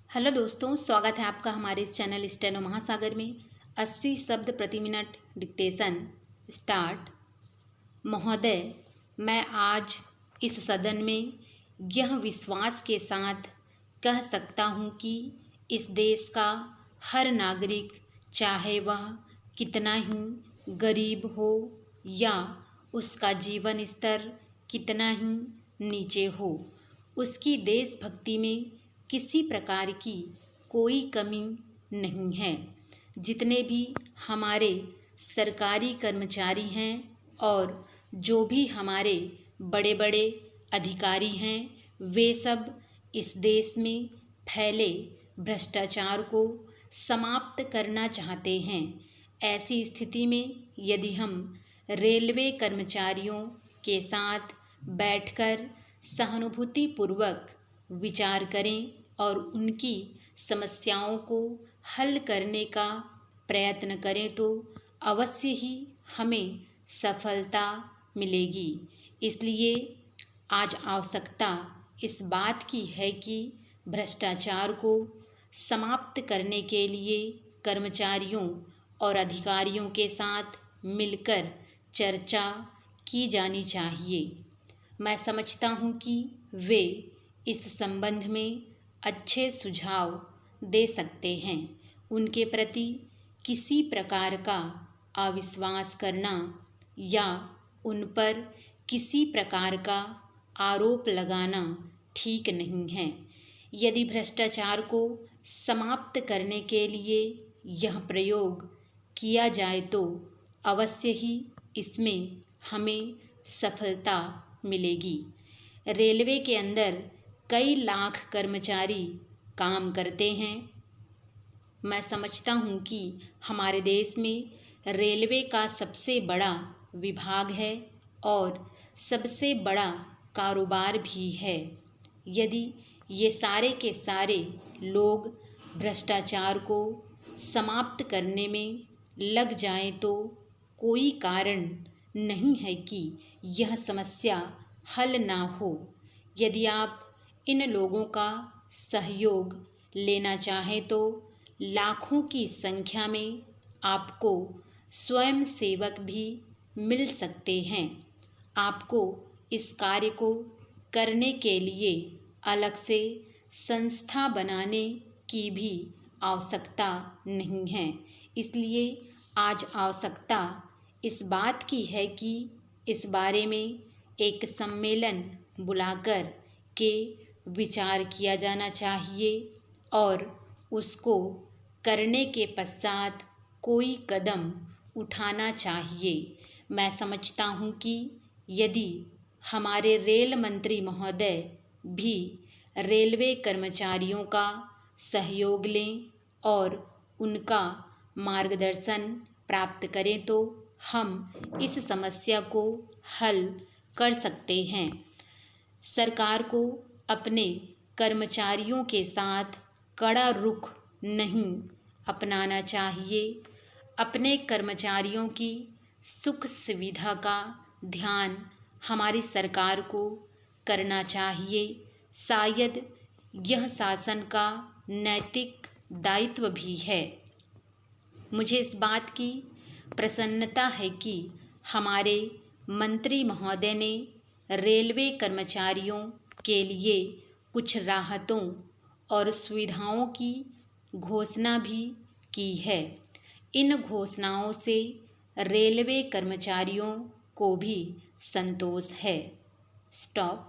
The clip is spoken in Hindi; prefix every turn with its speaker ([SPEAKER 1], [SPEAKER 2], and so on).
[SPEAKER 1] हेलो दोस्तों, स्वागत है आपका हमारे इस चैनल स्टेनो महासागर में। 80 शब्द प्रति मिनट डिक्टेशन स्टार्ट। महोदय, मैं आज इस सदन में यह विश्वास के साथ कह सकता हूँ कि इस देश का हर नागरिक, चाहे वह कितना ही गरीब हो या उसका जीवन स्तर कितना ही नीचे हो, उसकी देशभक्ति में किसी प्रकार की कोई कमी नहीं है। जितने भी हमारे सरकारी कर्मचारी हैं और जो भी हमारे बड़े बड़े अधिकारी हैं, वे सब इस देश में फैले भ्रष्टाचार को समाप्त करना चाहते हैं। ऐसी स्थिति में यदि हम रेलवे कर्मचारियों के साथ बैठकर सहानुभूतिपूर्वक विचार करें और उनकी समस्याओं को हल करने का प्रयत्न करें तो अवश्य ही हमें सफलता मिलेगी। इसलिए आज आवश्यकता इस बात की है कि भ्रष्टाचार को समाप्त करने के लिए कर्मचारियों और अधिकारियों के साथ मिलकर चर्चा की जानी चाहिए। मैं समझता हूँ कि वे इस संबंध में अच्छे सुझाव दे सकते हैं। उनके प्रति किसी प्रकार का अविश्वास करना या उन पर किसी प्रकार का आरोप लगाना ठीक नहीं है। यदि भ्रष्टाचार को समाप्त करने के लिए यह प्रयोग किया जाए तो अवश्य ही इसमें हमें सफलता मिलेगी। रेलवे के अंदर कई लाख कर्मचारी काम करते हैं। मैं समझता हूँ कि हमारे देश में रेलवे का सबसे बड़ा विभाग है और सबसे बड़ा कारोबार भी है। यदि ये सारे के सारे लोग भ्रष्टाचार को समाप्त करने में लग जाएं तो कोई कारण नहीं है कि यह समस्या हल ना हो। यदि आप इन लोगों का सहयोग लेना चाहें तो लाखों की संख्या में आपको स्वयं सेवक भी मिल सकते हैं। आपको इस कार्य को करने के लिए अलग से संस्था बनाने की भी आवश्यकता नहीं है। इसलिए आज आवश्यकता इस बात की है कि इस बारे में एक सम्मेलन बुलाकर के विचार किया जाना चाहिए और उसको करने के पश्चात कोई कदम उठाना चाहिए। मैं समझता हूँ कि यदि हमारे रेल मंत्री महोदय भी रेलवे कर्मचारियों का सहयोग लें और उनका मार्गदर्शन प्राप्त करें तो हम इस समस्या को हल कर सकते हैं। सरकार को अपने कर्मचारियों के साथ कड़ा रुख नहीं अपनाना चाहिए। अपने कर्मचारियों की सुख सुविधा का ध्यान हमारी सरकार को करना चाहिए। शायद यह शासन का नैतिक दायित्व भी है। मुझे इस बात की प्रसन्नता है कि हमारे मंत्री महोदय ने रेलवे कर्मचारियों के लिए कुछ राहतों और सुविधाओं की घोषणा भी की है। इन घोषणाओं से रेलवे कर्मचारियों को भी संतोष है। स्टॉप।